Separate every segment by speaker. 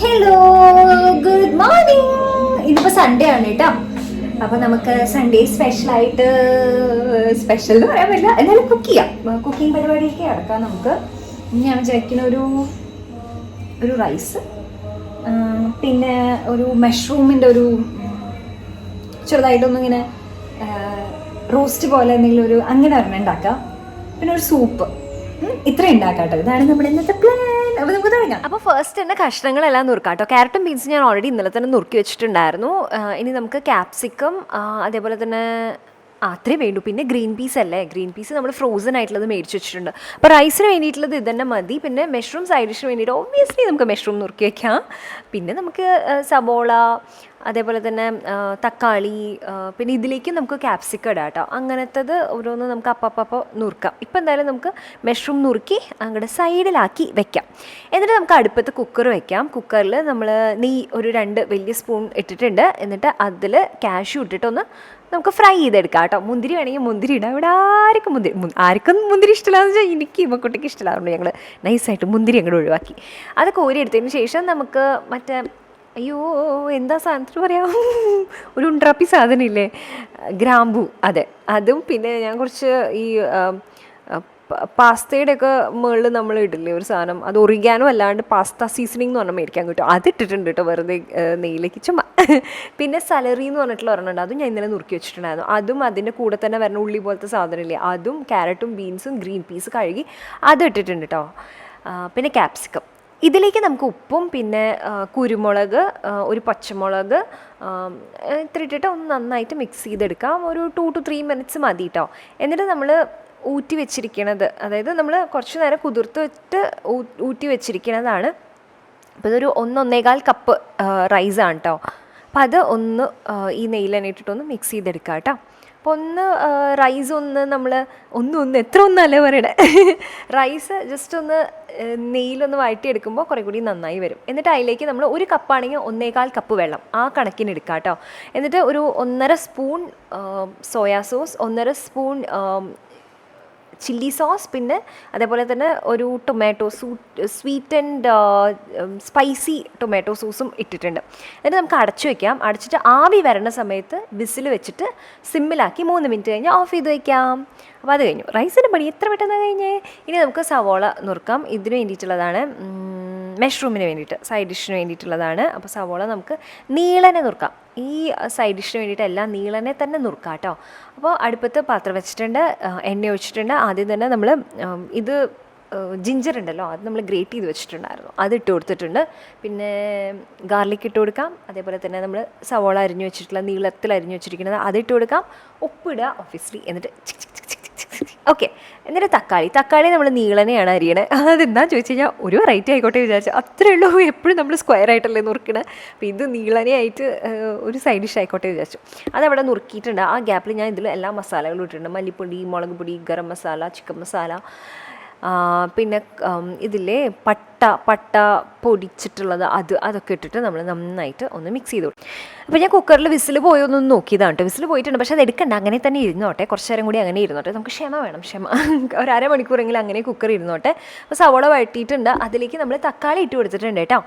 Speaker 1: Hello, good morning. ഇതിപ്പോ Sunday ആണ് കേട്ടോ. അപ്പൊ നമുക്ക് സൺഡേ സ്പെഷ്യലായിട്ട് സ്പെഷ്യൽ എന്ന് പറയാൻ പറ്റില്ല, എന്നാലും കുക്ക് ചെയ്യാം. കുക്കിംഗ് പരിപാടിയൊക്കെ അടക്കാം നമുക്ക്. ഞാൻ വിചാരിക്കുന്ന ഒരു റൈസ്, പിന്നെ ഒരു മഷ്റൂമിൻ്റെ ഒരു ചെറുതായിട്ടൊന്നും ഇങ്ങനെ റോസ്റ്റ് പോലെ എന്തെങ്കിലും ഒരു അങ്ങനെ ഒരെണ്ണം ഉണ്ടാക്കാം. പിന്നെ ഒരു സൂപ്പ്, ഇത്രയും ഉണ്ടാക്കാം കേട്ടോ. ഇതാണ് നമ്മുടെ ഇന്നത്തെ പ്ലാൻ. അപ്പോൾ നമുക്ക് തുടങ്ങാം. അപ്പോൾ ഫസ്റ്റ് തന്നെ കഷ്ണങ്ങളെല്ലാം നുറുക്കാം കേട്ടോ. ക്യാരറ്റും ബീൻസും ഞാൻ ഓൾറെഡി ഇന്നലെ തന്നെ നുറുക്കി വെച്ചിട്ടുണ്ടായിരുന്നു. ഇനി നമുക്ക് ക്യാപ്സിക്കം, അതേപോലെ തന്നെ അത്രയും വേണ്ടു. പിന്നെ ഗ്രീൻ പീസ് അല്ലേ, ഗ്രീൻ പീസ് നമ്മൾ ഫ്രോസൺ ആയിട്ടുള്ളത് മേടിച്ച് വെച്ചിട്ടുണ്ട്. അപ്പോൾ റൈസിന് വേണ്ടിയിട്ടുള്ളത് ഇത് തന്നെ മതി. പിന്നെ മഷ്റൂം സൈഡ് ഡിഷിന് വേണ്ടിയിട്ട് ഒബ്വിയസ്ലി നമുക്ക് മഷ്റൂം നുറുക്കി വയ്ക്കാം. പിന്നെ നമുക്ക് സബോള, അതേപോലെ തന്നെ തക്കാളി, പിന്നെ ഇതിലേക്ക് നമുക്ക് ക്യാപ്സിക്കം ഇടാം കേട്ടോ. അങ്ങനത്തത് ഓരോന്ന് നമുക്ക് അപ്പം നുറുക്കാം. ഇപ്പം എന്തായാലും നമുക്ക് മഷ്റൂം നുറുക്കി അങ്ങോട്ട് സൈഡിലാക്കി വെക്കാം. എന്നിട്ട് നമുക്ക് അടുപ്പത്ത് കുക്കർ വെക്കാം. കുക്കറിൽ നമ്മൾ നെയ്യ് ഒരു 2 വലിയ സ്പൂൺ ഇട്ടിട്ടുണ്ട്. എന്നിട്ട് അതിൽ കാഷ്യൂ ഇട്ടിട്ടൊന്ന് നമുക്ക് ഫ്രൈ ചെയ്തെടുക്കാം കേട്ടോ. മുന്തിരി വേണമെങ്കിൽ മുന്തിരി ഇടാം. ഇവിടെ ആർക്കും മുന്തിരി ഇഷ്ടമില്ലാന്ന് വെച്ചാൽ എനിക്ക് ഇമ്മക്കുട്ടിക്ക് ഇഷ്ടമില്ലാറുണ്ട്. ഞങ്ങൾ നൈസായിട്ട് മുന്തിരി അങ്ങോട്ട് ഒഴിവാക്കി അത് കോരി എടുത്തതിന് ശേഷം നമുക്ക് മറ്റേ എന്താ സാധനത്തിന് പറയാം, ഒരു ഉണ്ട്രാപ്പി സാധനം ഇല്ലേ, ഗ്രാമ്പൂ, അതെ അതും. പിന്നെ ഞാൻ കുറച്ച് ഈ പാസ്തയുടെ ഒക്കെ മുകളിൽ നമ്മൾ ഇടില്ലേ ഒരു സാധനം, അത് ഒറിഗാനോ അല്ലാണ്ട് പാസ്ത സീസണിങ് എന്ന് പറഞ്ഞാൽ മേടിക്കാൻ കിട്ടും. അത് ഇട്ടിട്ടുണ്ട് കേട്ടോ, വെറുതെ നെയ്യിലേക്ക് ചുമ്മാ. പിന്നെ സലറി എന്ന് പറഞ്ഞിട്ടുള്ള ഒരെണ്ണമുണ്ട്, അതും ഞാൻ ഇന്നലെ നുറുക്കി വെച്ചിട്ടുണ്ടായിരുന്നു. അതും അതിൻ്റെ കൂടെ തന്നെ വരുന്ന ഉള്ളി പോലത്തെ സാധനമില്ലേ, അതും ക്യാരറ്റും ബീൻസും ഗ്രീൻ പീസ് കഴുകി അത് ഇട്ടിട്ടുണ്ട് കേട്ടോ. പിന്നെ ക്യാപ്സിക്കം. ഇതിലേക്ക് നമുക്ക് ഉപ്പും പിന്നെ കുരുമുളക്, ഒരു പച്ചമുളക് ഇത്ര ഇട്ടിട്ട് ഒന്ന് നന്നായിട്ട് മിക്സ് ചെയ്തെടുക്കാം. ഒരു 2 to 3 minutes മതി കേട്ടോ. എന്നിട്ട് നമ്മൾ ഊറ്റി വെച്ചിരിക്കണത്, അതായത് നമ്മൾ കുറച്ച് നേരം കുതിർത്തിട്ട് ഊറ്റി വെച്ചിരിക്കണതാണ്. അപ്പോൾ ഇതൊരു 1-1.25 കപ്പ് റൈസാണ് കേട്ടോ. അപ്പോൾ അത് ഒന്ന് ഈ നെയ്യിൽ തന്നെ ഇട്ടിട്ടൊന്ന് മിക്സ് ചെയ്തെടുക്കാം കേട്ടോ. അപ്പോൾ റൈസ് നമ്മൾ എത്ര ഒന്നല്ല പറയണേ, റൈസ് ജസ്റ്റ് ഒന്ന് നെയ്യിലൊന്ന് വഴറ്റിയെടുക്കുമ്പോൾ കുറേ കൂടി നന്നായി വരും. എന്നിട്ട് അതിലേക്ക് നമ്മൾ 1 കപ്പാണെങ്കിൽ 1.25 കപ്പ് വെള്ളം ആ കണക്കിന് എടുക്കാം കേട്ടോ. എന്നിട്ട് ഒരു 1.5 spoon soya sauce, 1.5 spoon chilli sauce, പിന്നെ അതേപോലെ തന്നെ ഒരു tomato sweet and spicy tomato സോസും ഇട്ടിട്ടുണ്ട്. എന്നിട്ട് നമുക്ക് അടച്ചു വയ്ക്കാം. അടച്ചിട്ട് ആവി വരണ സമയത്ത് വിസിൽ വെച്ചിട്ട് സിമ്മിലാക്കി 3 മിനിറ്റ് കഴിഞ്ഞ് ഓഫ് ചെയ്ത് വയ്ക്കാം. അപ്പോൾ അത് കഴിഞ്ഞു. റൈസിൻ്റെ പണി എത്ര പെട്ടെന്ന് കഴിഞ്ഞ്. ഇനി നമുക്ക് സവോള നുറുക്കാം. ഇതിന് വേണ്ടിയിട്ടുള്ളതാണ്, മഷ്റൂമിന് വേണ്ടിയിട്ട്, സൈഡ് ഡിഷിന് വേണ്ടിയിട്ടുള്ളതാണ്. അപ്പോൾ സവോള നമുക്ക് നീളനെ നുറുക്കാം. ഈ സൈഡ് ഡിഷിന് വേണ്ടിയിട്ട് എല്ലാം നീളനെ തന്നെ നുറുക്കാം കേട്ടോ. അപ്പോൾ അടുപ്പത്ത് പാത്രം വെച്ചിട്ടുണ്ട്, എണ്ണ ഒഴിച്ചിട്ടുണ്ട്. ആദ്യം തന്നെ നമ്മൾ ഇത് ജിഞ്ചർ ഉണ്ടല്ലോ, അത് നമ്മൾ ഗ്രേറ്റ് ചെയ്ത് വെച്ചിട്ടുണ്ടായിരുന്നു, അത് ഇട്ട് കൊടുത്തിട്ടുണ്ട്. പിന്നെ ഗാർലിക് ഇട്ട് കൊടുക്കാം. അതേപോലെ തന്നെ നമ്മൾ സവോള അരിഞ്ഞു വെച്ചിട്ടുള്ള നീളത്തിൽ അരിഞ്ഞു വെച്ചിരിക്കുന്നത് അത് ഇട്ട് കൊടുക്കാം. ഉപ്പിടുക ഒബ്വിയസ്ലി. എന്നിട്ട് ഓക്കെ. എന്നിട്ട് തക്കാളി നമ്മൾ നീളനെയാണ് അരിയണേ. അതെന്താണെന്ന് ചോദിച്ചു കഴിഞ്ഞാൽ ഒരു വെറൈറ്റി ആയിക്കോട്ടെ വിചാരിച്ചു, അത്രയേ ഉള്ളൂ. എപ്പോഴും നമ്മൾ സ്ക്വയർ ആയിട്ടല്ലേ നുറുക്കണേ. അപ്പോൾ ഇത് നീളനെയായിട്ട് ഒരു സൈഡ് ഡിഷ് ആയിക്കോട്ടെ വിചാരിച്ചു. അതവിടെ നുറുക്കിയിട്ടുണ്ട്. ആ ഗ്യാപ്പിൽ ഞാൻ ഇതിൽ എല്ലാ മസാലകളും ഇട്ടിട്ടുണ്ട്. മല്ലിപ്പൊടി, മുളക് പൊടി, ഗരം മസാല, ചിക്കൻ മസാല, പിന്നെ ഇതില്ലേ പട്ട പൊടിച്ചിട്ടുള്ളത്, അതൊക്കെ ഇട്ടിട്ട് നമ്മൾ നന്നായിട്ട് ഒന്ന് മിക്സ് ചെയ്തു. അപ്പോൾ ഞാൻ കുക്കറിൽ വിസിൽ പോയൊന്ന് നോക്കിയതാണ് കേട്ടോ. വിസിൽ പോയിട്ടുണ്ട്, പക്ഷേ അത് എടുക്കണ്ട, അങ്ങനെ തന്നെ ഇരുന്നോട്ടെ. കുറച്ച് നേരം കൂടി അങ്ങനെ ഇരുന്നോട്ടെ. നമുക്ക് ക്ഷമ വേണം, ഒരു അരമണിക്കൂറെങ്കിലും അങ്ങനെ കുക്കർ ഇരുന്നോട്ടെ. അപ്പോൾ സവോള വഴറ്റിയിട്ടുണ്ട്. അതിലേക്ക് നമ്മൾ തക്കാളി ഇട്ട് കൊടുത്തിട്ടുണ്ട് കേട്ടോ.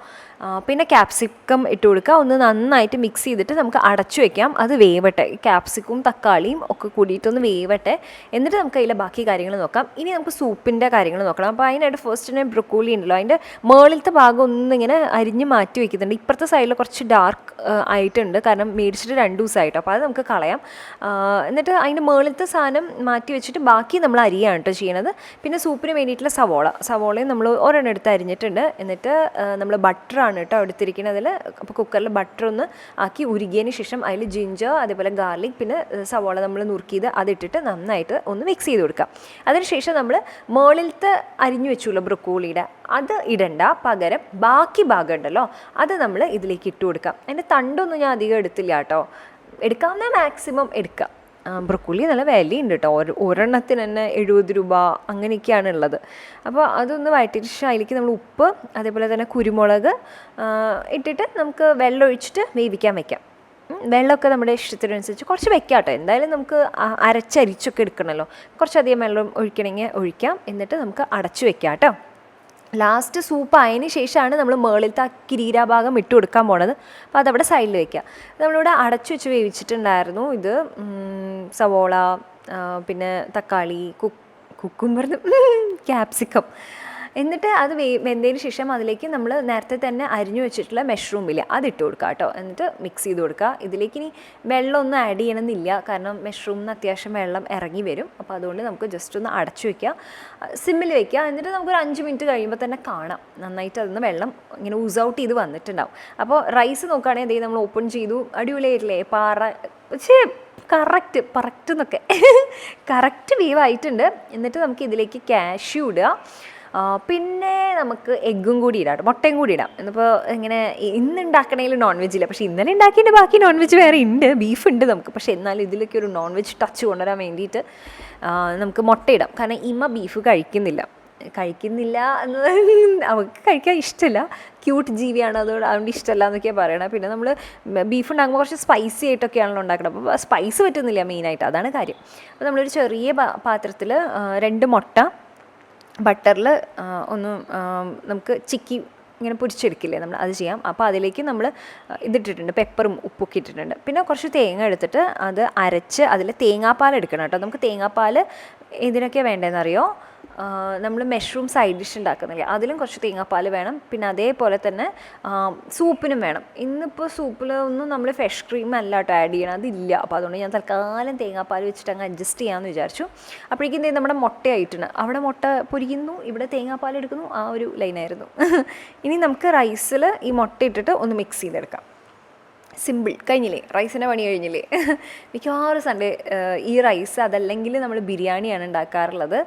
Speaker 1: പിന്നെ ക്യാപ്സിക്കം ഇട്ട് കൊടുക്കുക. ഒന്ന് നന്നായിട്ട് മിക്സ് ചെയ്തിട്ട് നമുക്ക് അടച്ചു വയ്ക്കാം. അത് വേവട്ടെ, ക്യാപ്സിക്കും തക്കാളിയും ഒക്കെ കൂടിയിട്ടൊന്ന് വേവട്ടെ. എന്നിട്ട് നമുക്ക് അതിലെ ബാക്കി കാര്യങ്ങൾ നോക്കാം. ഇനി നമുക്ക് സൂപ്പിൻ്റെ കാര്യങ്ങൾ നോക്കണം. അപ്പോൾ അതിനായിട്ട് ഫസ്റ്റ് ഞാൻ ബ്രൊക്കോളി ഉണ്ടല്ലോ, അതിൻ്റെ മുകളിലത്തെ ഭാഗം ഒന്നിങ്ങനെ അരിഞ്ഞ് മാറ്റി വയ്ക്കുന്നുണ്ട്. ഇപ്പുറത്തെ സൈഡിൽ കുറച്ച് ഡാർക്ക് ആയിട്ടുണ്ട്, കാരണം മേടിച്ചിട്ട് 2 ദിവസമായിട്ട്. അപ്പോൾ അത് നമുക്ക് കളയാം. എന്നിട്ട് അതിൻ്റെ മുകളിലത്തെ സാധനം മാറ്റി വെച്ചിട്ട് ബാക്കി നമ്മൾ അരിയാണ് കേട്ടോ ചെയ്യണത്. പിന്നെ സൂപ്പിന് വേണ്ടിയിട്ടുള്ള സവോളയും നമ്മൾ ഒരെണ്ണം എടുത്ത് അരിഞ്ഞിട്ടുണ്ട്. എന്നിട്ട് നമ്മൾ ബട്ടറാണ് കേട്ടോ എടുത്തിരിക്കുന്നതിൽ. അപ്പോൾ കുക്കറിൽ ബട്ടർ ഒന്ന് ആക്കി ഉരുകിയതിന് ശേഷം അതിൽ ജിഞ്ചർ, അതേപോലെ ഗാർലിക്, പിന്നെ സവോള നമ്മൾ നുറുക്കിയത് അതിട്ടിട്ട് നന്നായിട്ട് ഒന്ന് മിക്സ് ചെയ്ത് കൊടുക്കാം. അതിനുശേഷം നമ്മൾ മുകളിലത്തെ അരിഞ്ഞു വെച്ചുള്ള ബ്രൊക്കോളിയുടെ അത് ഇടണ്ട, പകരം ബാക്കി ഭാഗം ഉണ്ടല്ലോ അത് നമ്മൾ ഇതിലേക്ക് ഇട്ട് കൊടുക്കാം. അതിൻ്റെ തണ്ടൊന്നും ഞാൻ അധികം എടുത്തില്ല കേട്ടോ. എടുക്കാവുന്ന മാക്സിമം എടുക്കാം. ബ്രൊക്കോളി നല്ല വിലയുണ്ട് കേട്ടോ. ഒരെണ്ണത്തിന് തന്നെ 70 രൂപ അങ്ങനെയൊക്കെയാണ് ഉള്ളത്. അപ്പോൾ അതൊന്ന് വഴറ്റിയിട്ട് അതിലേക്ക് നമ്മൾ ഉപ്പ്, അതേപോലെ തന്നെ കുരുമുളക് ഇട്ടിട്ട് നമുക്ക് വെള്ളം ഒഴിച്ചിട്ട് വേവിക്കാൻ വയ്ക്കാം. വെള്ളമൊക്കെ നമ്മുടെ ഇഷ്ടത്തിനനുസരിച്ച് കുറച്ച് വെക്കാം കേട്ടോ. എന്തായാലും നമുക്ക് അരച്ചരിച്ചൊക്കെ എടുക്കണമല്ലോ. കുറച്ചധികം വെള്ളം ഒഴിക്കണമെങ്കിൽ ഒഴിക്കാം. എന്നിട്ട് നമുക്ക് അടച്ചു വെക്കാം കേട്ടോ. ലാസ്റ്റ് സൂപ്പ് ആയതിന് ശേഷമാണ് നമ്മൾ മുകളിലത്തെ ആ കിരീരാഭാഗം ഇട്ട് കൊടുക്കാൻ പോണത്. അപ്പോൾ അതവിടെ സൈഡിൽ വെക്കുക. നമ്മളിവിടെ അടച്ചു വെച്ച് വേവിച്ചിട്ടുണ്ടായിരുന്നു ഇത് സവോള, പിന്നെ തക്കാളി, കുക്കുംബർ, ക്യാപ്സിക്കം. എന്നിട്ട് അത് വെന്തതിന് ശേഷം അതിലേക്ക് നമ്മൾ നേരത്തെ തന്നെ അരിഞ്ഞു വെച്ചിട്ടുള്ള മഷ്റൂമില്ലേ അതിട്ട് കൊടുക്കുക കേട്ടോ. എന്നിട്ട് മിക്സ് ചെയ്ത് കൊടുക്കുക. ഇതിലേക്ക് ഇനി വെള്ളമൊന്നും ആഡ് ചെയ്യണമെന്നില്ല, കാരണം മഷ്റൂമിന് അത്യാവശ്യം വെള്ളം ഇറങ്ങി വരും. അപ്പോൾ അതുകൊണ്ട് നമുക്ക് ജസ്റ്റ് ഒന്ന് അടച്ചു വയ്ക്കുക, സിമ്മിൽ വയ്ക്കുക. എന്നിട്ട് നമുക്കൊരു 5 മിനിറ്റ് കഴിയുമ്പോൾ തന്നെ കാണാം നന്നായിട്ട് അതിൽ വെള്ളം ഇങ്ങനെ ഊസ് ഔട്ട് ചെയ്ത് വന്നിട്ടുണ്ടാവും. അപ്പോൾ റൈസ് നോക്കുകയാണെങ്കിൽ എന്തെങ്കിലും നമ്മൾ ഓപ്പൺ ചെയ്തു, അടിപൊളിയായിട്ടില്ലേ, പക്ഷേ കറക്റ്റ് എന്നൊക്കെ കറക്റ്റ് വേവായിട്ടുണ്ട്. എന്നിട്ട് നമുക്ക് ഇതിലേക്ക് കാഷ്യൂ ഇടുക, പിന്നെ നമുക്ക് എഗ്ഗും കൂടി ഇടാം, മുട്ടയും കൂടി ഇടാം. എന്നിപ്പോൾ ഇങ്ങനെ ഇന്ന് ഉണ്ടാക്കണേൽ നോൺ വെജ് ഇല്ല, പക്ഷേ ഇന്നലെ ഉണ്ടാക്കിയിട്ട് ബാക്കി നോൺ വെജ് വേറെ ഉണ്ട്, ബീഫ് ഉണ്ട് നമുക്ക്. പക്ഷേ എന്നാലും ഇതിലേക്ക് ഒരു നോൺ വെജ് ടച്ച് കൊണ്ടുവരാൻ വേണ്ടിയിട്ട് നമുക്ക് മുട്ട ഇടാം. കാരണം ഇമ്മ ബീഫ് കഴിക്കുന്നില്ല എന്ന് അവൾക്ക് കഴിക്കാൻ ഇഷ്ടമില്ല, ക്യൂട്ട് ജീവിയാണ്, അതുകൊണ്ട് ഇഷ്ടമല്ല എന്നൊക്കെയാണ് പറയണത്. പിന്നെ നമ്മൾ ബീഫ് ഉണ്ടാകുമ്പോൾ കുറച്ച് സ്പൈസി ആയിട്ടൊക്കെയാണല്ലോ ഉണ്ടാക്കുന്നത്, അപ്പോൾ സ്പൈസ് പറ്റുന്നില്ല മെയിനായിട്ട്, അതാണ് കാര്യം. അപ്പോൾ നമ്മളൊരു ചെറിയ പാത്രത്തിൽ 2 മുട്ട ബട്ടറിൽ ഒന്ന് നമുക്ക് ചിക്കി ഇങ്ങനെ പൊരിച്ചെടുക്കില്ലേ നമ്മൾ, അത് ചെയ്യാം. അപ്പോൾ അതിലേക്ക് നമ്മൾ ഇതിട്ടിട്ടുണ്ട്, പെപ്പറും ഉപ്പൊക്കെ ഇട്ടിട്ടുണ്ട്. പിന്നെ കുറച്ച് തേങ്ങ എടുത്തിട്ട് അത് അരച്ച് അതിൽ തേങ്ങാപ്പാൽ എടുക്കണം കേട്ടോ. നമുക്ക് തേങ്ങാപ്പാൽ ഇതിനൊക്കെ വേണ്ടതെന്നറിയോ, നമ്മൾ മഷ്റൂം സൈഡ് ഡിഷ് ഉണ്ടാക്കുന്നില്ല അതിലും കുറച്ച് തേങ്ങാപ്പാൽ വേണം. പിന്നെ അതേപോലെ തന്നെ സൂപ്പിനും വേണം. ഇന്നിപ്പോൾ സൂപ്പിലൊന്നും നമ്മൾ ഫ്രഷ് ക്രീം അല്ല കേട്ടോ ആഡ് ചെയ്യണം, അതില്ല. അപ്പോൾ അതുകൊണ്ട് ഞാൻ തൽക്കാലം തേങ്ങാപ്പാൽ വെച്ചിട്ട് അങ്ങ് അഡ്ജസ്റ്റ് ചെയ്യാമെന്ന് വിചാരിച്ചു. അപ്പോഴേക്കും എന്തെങ്കിലും നമ്മുടെ മുട്ടയായിട്ടുണ്ട്, അവിടെ മുട്ട പൊരിക്കുന്നു, ഇവിടെ തേങ്ങാപ്പാൽ എടുക്കുന്നു, ആ ഒരു ലൈനായിരുന്നു. ഇനി നമുക്ക് റൈസിൽ ഈ മുട്ട ഇട്ടിട്ട് ഒന്ന് മിക്സ് ചെയ്തെടുക്കാം. സിമ്പിൾ, കഴിഞ്ഞില്ലേ, റൈസിൻ്റെ പണി കഴിഞ്ഞില്ലേ. മിക്കവാറും സൺഡേ ഈ റൈസ്, അതല്ലെങ്കിൽ നമ്മൾ ബിരിയാണിയാണ് ഉണ്ടാക്കാറുള്ളത്.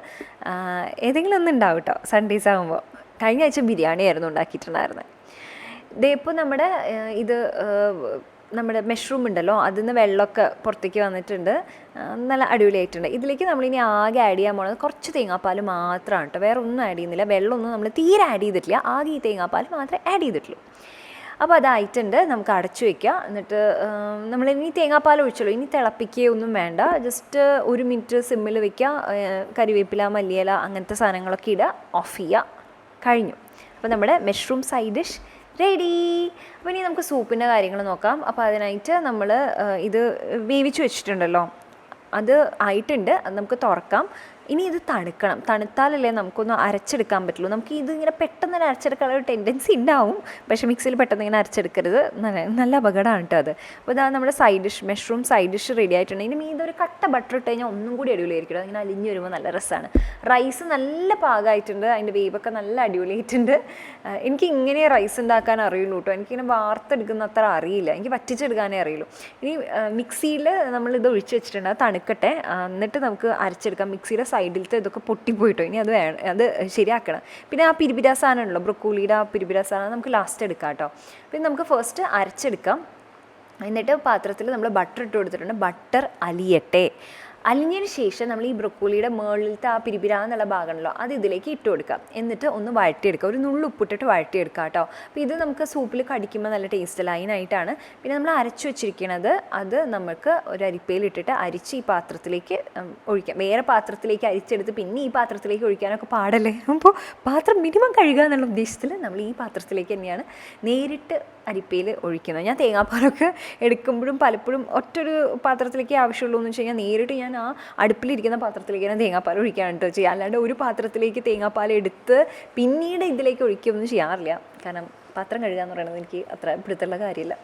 Speaker 1: ഏതെങ്കിലും ഒന്നും ഉണ്ടാവും കേട്ടോ സൺഡേസ് ആകുമ്പോൾ. കഴിഞ്ഞ ആഴ്ച ബിരിയാണിയായിരുന്നു ഉണ്ടാക്കിയിട്ടുണ്ടായിരുന്നത്. ഇതേ ഇപ്പോൾ നമ്മുടെ മഷ്റൂം ഉണ്ടല്ലോ, അതിൽ നിന്ന് വെള്ളമൊക്കെ പുറത്തേക്ക് വന്നിട്ടുണ്ട്, നല്ല അടിപൊളിയായിട്ടുണ്ട്. ഇതിലേക്ക് നമ്മളിനി ആകെ ആഡ് ചെയ്യാൻ പോകുന്നത് കുറച്ച് തേങ്ങാപ്പാൽ മാത്രമാണ് കേട്ടോ, വേറെ ഒന്നും ആഡ് ചെയ്യുന്നില്ല. വെള്ളമൊന്നും നമ്മൾ തീരെ ആഡ് ചെയ്തിട്ടില്ല, ആകെ ഈ തേങ്ങാപ്പാൽ മാത്രമേ ആഡ് ചെയ്തിട്ടുള്ളൂ. അപ്പോൾ അതായിട്ടുണ്ട്, നമുക്ക് അടച്ചു വയ്ക്കുക. എന്നിട്ട് നമ്മളിനി തേങ്ങാപ്പാൽ ഒഴിച്ചല്ലോ, ഇനി തിളപ്പിക്കുകയൊന്നും വേണ്ട, ജസ്റ്റ് 1 മിനിറ്റ് സിമ്മിൽ വയ്ക്കുക. കരിവേപ്പില, മല്ലിയില, അങ്ങനത്തെ സാധനങ്ങളൊക്കെ ഇടുക, ഓഫ് ചെയ്യുക, കഴിഞ്ഞു. അപ്പോൾ നമ്മുടെ മഷ്റൂം സൈഡ് ഡിഷ് റെഡി. അപ്പോൾ ഇനി നമുക്ക് സൂപ്പിൻ്റെ കാര്യങ്ങൾ നോക്കാം. അപ്പോൾ അതിനായിട്ട് നമ്മൾ ഇത് വേവിച്ച് വെച്ചിട്ടുണ്ടല്ലോ, അത് ആയിട്ടുണ്ട്, അത് നമുക്ക് തുറക്കാം. ഇനി ഇത് തണുക്കണം, തണുത്താലല്ലേ നമുക്കൊന്ന് അരച്ചെടുക്കാൻ പറ്റുള്ളൂ. നമുക്ക് ഇതിങ്ങനെ പെട്ടെന്ന് തന്നെ അരച്ചെടുക്കാനുള്ള ഒരു ടെൻഡൻസി ഉണ്ടാവും, പക്ഷേ മിക്സിയിൽ പെട്ടെന്ന് ഇങ്ങനെ അരച്ചെടുക്കരുത്, നല്ല അപകടമാണ് കേട്ടോ അത്. അപ്പോൾ ഇതാണ് നമ്മുടെ side dish, mushroom side dish ready ആയിട്ടുണ്ട്. ഇനി ഇതൊരു കട്ട ബട്ടർ ഇട്ട് കഴിഞ്ഞാൽ ഒന്നും കൂടി അടിപൊളിയായിരിക്കും, അതിങ്ങനെ അലിഞ്ഞ് വരുമ്പോൾ നല്ല രസമാണ്. റൈസ് നല്ല പാകമായിട്ടുണ്ട്, അതിൻ്റെ വേവൊക്കെ നല്ല അടിപൊളിയായിട്ടുണ്ട്. എനിക്ക് ഇങ്ങനെ റൈസ് ഉണ്ടാക്കാൻ അറിയുള്ളൂ കേട്ടോ, എനിക്കിങ്ങനെ വാർത്തെടുക്കുന്ന അത്ര അറിയില്ല, എനിക്ക് വറ്റിച്ചെടുക്കാനേ അറിയുള്ളൂ. ഇനി മിക്സിയിൽ നമ്മളിത് ഒഴിച്ച് വെച്ചിട്ടുണ്ട്, അത് തണുക്കട്ടെ, എന്നിട്ട് നമുക്ക് അരച്ചെടുക്കാം. മിക്സിയുടെ സൈഡിലത്തെ ഇതൊക്കെ പൊട്ടിപ്പോയിട്ടോ, ഇനി അത് ശരിയാക്കണം. പിന്നെ ആ പിരിപിരാ സാധനം ഉണ്ടല്ലോ, ബ്രൊക്കോളിയുടെ ആ പിരിപിരാ സാധനം നമുക്ക് ലാസ്റ്റ് എടുക്കാം കേട്ടോ. പിന്നെ നമുക്ക് ഫസ്റ്റ് അരച്ചെടുക്കാം. എന്നിട്ട് പാത്രത്തിൽ നമ്മൾ ബട്ടർ ഇട്ട് കൊടുത്തിട്ടുണ്ട്, ബട്ടർ അലിഞ്ഞതിന് ശേഷം നമ്മൾ ഈ ബ്രൊക്കോളിയുടെ മുകളിലത്തെ ആ പിരിപിരാന്നുള്ള ഭാഗമുണ്ടല്ലോ അത് ഇതിലേക്ക് ഇട്ട് കൊടുക്കാം. എന്നിട്ട് ഒന്ന് വഴറ്റിയെടുക്കുക, ഒരു നുള്ളു ഉപ്പിട്ടിട്ട് വഴറ്റിയെടുക്കുക കേട്ടോ. അപ്പോൾ ഇത് നമുക്ക് സൂപ്പിൽ കടിക്കുമ്പോൾ നല്ല ടേസ്റ്റ് ലൈനായിട്ടാണ്. പിന്നെ നമ്മൾ അരച്ചു വെച്ചിരിക്കുന്നത് അത് നമുക്ക് ഒരു അരിപ്പയിലിട്ടിട്ട് അരിച്ച് ഈ പാത്രത്തിലേക്ക് ഒഴിക്കാം. വേറെ പാത്രത്തിലേക്ക് അരിച്ചെടുത്ത് പിന്നെ ഈ പാത്രത്തിലേക്ക് ഒഴിക്കാനൊക്കെ പാടല്ലേ, അപ്പോൾ പാത്രം മിനിമം കഴുകുക എന്നുള്ള ഉദ്ദേശത്തിൽ നമ്മൾ ഈ പാത്രത്തിലേക്ക് തന്നെയാണ് നേരിട്ട് അരിപ്പയിൽ ഒഴിക്കുന്നത്. ഞാൻ തേങ്ങാപ്പാലൊക്കെ എടുക്കുമ്പോഴും പലപ്പോഴും ഒറ്റൊരു പാത്രത്തിലേക്ക് ആവശ്യമുള്ളൂ എന്ന് വെച്ച് കഴിഞ്ഞാൽ നേരിട്ട് ഞാൻ ആ അടുപ്പിലിരിക്കുന്ന പാത്രത്തിലേക്ക് തന്നെ തേങ്ങാപ്പാൽ ഒഴിക്കാണ് കേട്ടോ ചെയ്യുക. അല്ലാണ്ട് ഒരു പാത്രത്തിലേക്ക് തേങ്ങാപ്പാൽ എടുത്ത് പിന്നീട് ഇതിലേക്ക് ഒഴിക്കുകയൊന്നും ചെയ്യാറില്ല, കാരണം പാത്രം കഴുകുക എന്ന് പറയുന്നത് എനിക്ക് അത്ര പിടുത്തുള്ള കാര്യമില്ല.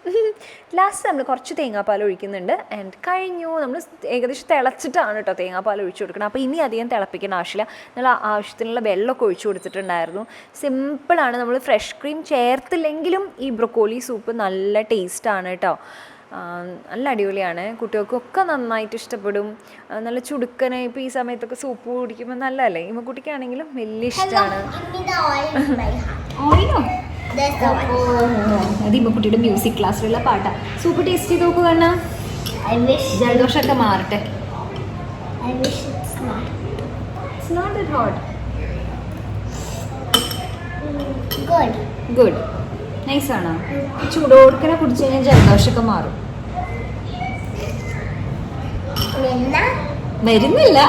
Speaker 1: ലാസ്റ്റ് നമ്മൾ കുറച്ച് തേങ്ങാപ്പാൽ ഒഴിക്കുന്നുണ്ട്, ആൻഡ് കഴിഞ്ഞു. നമ്മൾ ഏകദേശം തിളച്ചിട്ടാണ് കേട്ടോ തേങ്ങാപ്പാൽ ഒഴിച്ചു കൊടുക്കണം. അപ്പോൾ ഇനി അധികം തിളപ്പിക്കേണ്ട ആവശ്യമില്ല, നമ്മൾ ആവശ്യത്തിനുള്ള വെള്ളമൊക്കെ ഒഴിച്ചു കൊടുത്തിട്ടുണ്ടായിരുന്നു. സിമ്പിളാണ്, നമ്മൾ ഫ്രഷ് ക്രീം ചേർത്തില്ലെങ്കിലും ഈ ബ്രൊക്കോളി സൂപ്പ് നല്ല ടേസ്റ്റാണ് കേട്ടോ, നല്ല അടിപൊളിയാണ്. കുട്ടികൾക്കൊക്കെ നന്നായിട്ട് ഇഷ്ടപ്പെടും, നല്ല ചുടുക്കനെ. ഇപ്പോൾ ഈ സമയത്തൊക്കെ സൂപ്പ് കുടിക്കുമ്പോൾ നല്ലതല്ലേ, ഇമ്മക്കുട്ടിക്കാണെങ്കിലും വലിയ ഇഷ്ടമാണ്. അത് ഇമ്മക്കുട്ടിയുടെ മ്യൂസിക് ക്ലാസ്സിലുള്ള പാട്ടാണ്. സൂപ്പ് ടേസ്റ്റ് ചെയ്ത് നോക്കുക കണ്ണ, ജലദോഷമൊക്കെ മാറട്ടെ. ഗുഡ്, നൈസാണോ? ചൂടോടുക്കനെ കുടിച്ചു കഴിഞ്ഞാൽ ജലദോഷമൊക്കെ മാറും. വരുന്നില്ല,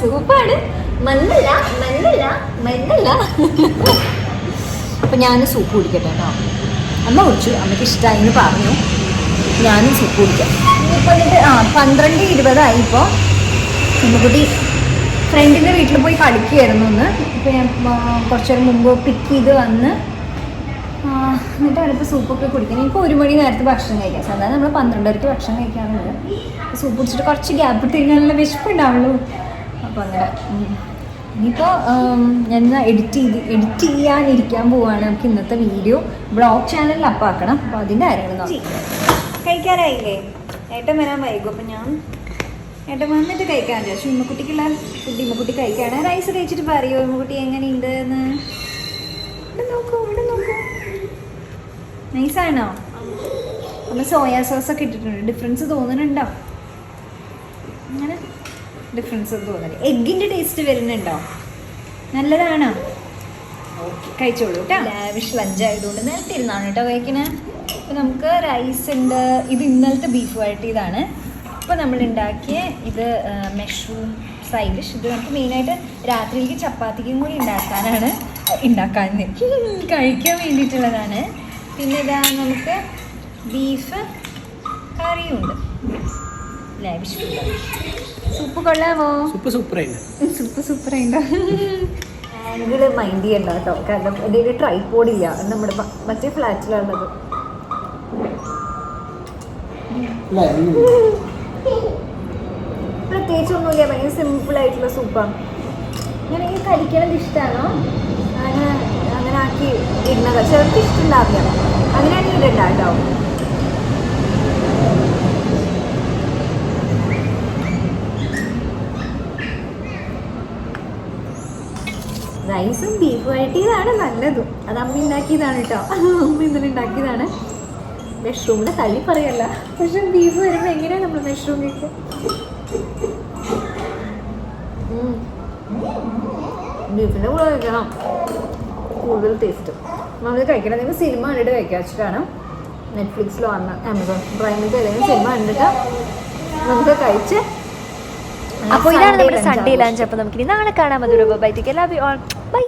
Speaker 1: സൂപ്പാണ്, മരുന്നല്ല.
Speaker 2: അപ്പം ഞാൻ സൂപ്പ് കുടിക്കട്ടെ കേട്ടോ. അമ്മ കുടിച്ചു, അമ്മയ്ക്ക് ഇഷ്ടമായി എന്ന് പറഞ്ഞു. ഞാനും സൂപ്പ് കുടിക്കാം. ഇനിയിപ്പോൾ എന്നിട്ട് 12:20 ഇപ്പോൾ ഉമ്മക്കുട്ടി ഫ്രണ്ടിൻ്റെ വീട്ടിൽ പോയി കളിക്കുമായിരുന്നു ഒന്ന്. ഇപ്പോൾ ഞാൻ കുറച്ച് നേരം മുമ്പ് പിക്ക് ചെയ്ത് വന്ന് എന്നിട്ടാണ് ഇപ്പോൾ സൂപ്പൊക്കെ കുടിക്കുന്നത്. എനിക്ക് 1 മണി നേരത്തെ ഭക്ഷണം കഴിക്കാം. സാധാരണ നമ്മൾ 12:30 ഭക്ഷണം കഴിക്കാറുണ്ട്. സൂപ്പ് കുടിച്ചിട്ട് കുറച്ച് ഗ്യാപ്പ് ഇട്ട് കഴിഞ്ഞാൽ നല്ല വിശപ്പുണ്ടാവുള്ളൂ. അപ്പോൾ അങ്ങനെ ഇനിയിപ്പോൾ ഞാൻ എഡിറ്റ് ചെയ്യാനിരിക്കാൻ പോവുകയാണ്. നമുക്ക് ഇന്നത്തെ വീഡിയോ ബ്ലോഗ് ചാനലിൽ അപ്പാക്കണം. അപ്പോൾ അതിൻ്റെ കാര്യങ്ങൾ നോക്കി കഴിക്കാറായില്ലേ? ഏട്ടൻ വരാൻ വൈകും. അപ്പം ഞാൻ ഏട്ടൻ വന്നിട്ട് കഴിക്കാൻ വിചാരിച്ചു. ഉമ്മക്കുട്ടിക്കുള്ള ഫുഡ് ഉമ്മക്കുട്ടി കഴിക്കുകയാണ്. റൈസ് കഴിച്ചിട്ട് പറയുമോ ഉമ്മക്കുട്ടി എങ്ങനെയുണ്ട് എന്ന്? ഇവിടെ നോക്കൂ, ഇവിടെ നോക്കൂ, നൈസാണോ? നമ്മൾ സോയാ സോസൊക്കെ ഇട്ടിട്ടുണ്ട്. ഡിഫറൻസ് തോന്നുന്നുണ്ടോ? അങ്ങനെ ഡിഫറൻസ് ഒന്നും തോന്നുന്നില്ല. എഗ്ഗിൻ്റെ ടേസ്റ്റ് വരുന്നുണ്ടോ? നല്ലതാണോ? ഓക്കെ, കഴിച്ചോളൂ കേട്ടോ. ലാവിഷ് ലഞ്ച് ആയതുകൊണ്ട് നേരത്തെ ഇരുന്നാണ് കേട്ടോ കഴിക്കണേ. അപ്പോൾ നമുക്ക് റൈസ് ഉണ്ട്. ഇത് ഇന്നലത്തെ ബീഫ് വരട്ടിയതാണ്. ഇപ്പോൾ നമ്മൾ ഉണ്ടാക്കിയ ഇത് മഷ്റൂം സൈഡ് ഡിഷ്. ഇത് നമുക്ക് മെയിനായിട്ട് രാത്രിയിലേക്ക് ചപ്പാത്തിക്കും കൂടി ഉണ്ടാക്കാൻ കഴിക്കാൻ വേണ്ടിയിട്ടുള്ളതാണ്. പിന്നെ ഇതാ നമുക്ക് ബീഫ് കറിയുണ്ട്. ലാവിഷ് സൂപ്പ് കൊള്ളാമോ? സൂപ്പ് സൂപ്പറായിട്ടോ. ആംഗിൾ മൈൻഡ് ചെയ്യണ്ട കേട്ടോ, കാരണം എൻ്റെ ഒരു ട്രൈപോഡില്ല. നമ്മുടെ മറ്റേ ഫ്ലാറ്റിലുള്ളത്. പ്രത്യേകിച്ചൊന്നുമില്ല, ഭയങ്കര സിമ്പിളായിട്ടുള്ള സൂപ്പാണ്. ഞാൻ ഈ കഴിക്കണത് ഇഷ്ടമാണോ? അങ്ങനെ ആക്കി ഇടുന്നത് ചിലർക്ക് ഇഷ്ടമുണ്ടാവില്ല. അങ്ങനെയാണ് ഇടണ്ട കേട്ടോ. റൈസും ബീഫ് വരട്ടിയതാണ് നല്ലത്. അത് അമ്മ ഉണ്ടാക്കിയതാണ് കേട്ടോ. അമ്മ ഇന്നലെ ഉണ്ടാക്കിയതാണ്. മഷ്റൂമിനെ തള്ളി പറയല്ല, പക്ഷെ ബീഫ് വരുമ്പോൾ എങ്ങനെയാണ് നമ്മൾ മഷ്റൂം കഴിക്കുക? ബീഫിൻ്റെ കൂടെ കഴിക്കണം കൂടുതൽ ടേസ്റ്റ്. നമ്മൾ കഴിക്കണം. നിങ്ങൾ സിനിമ കണ്ടിട്ട് കഴിക്കാൻ വെച്ചിട്ടാണ്. നെറ്റ്ഫ്ലിക്സിലോ ആമസോൺ പ്രൈമിലോ ഏതെങ്കിലും സിനിമ കണ്ടിട്ട് നമുക്ക് കഴിച്ച്.
Speaker 1: അപ്പോൾ ഇതാണ് നമ്മുടെ സൺഡേ ലഞ്ച്. അപ്പോൾ നമുക്കിനി നാളെ കാണാം. അതൊരു bye. Take care. Love you all. By.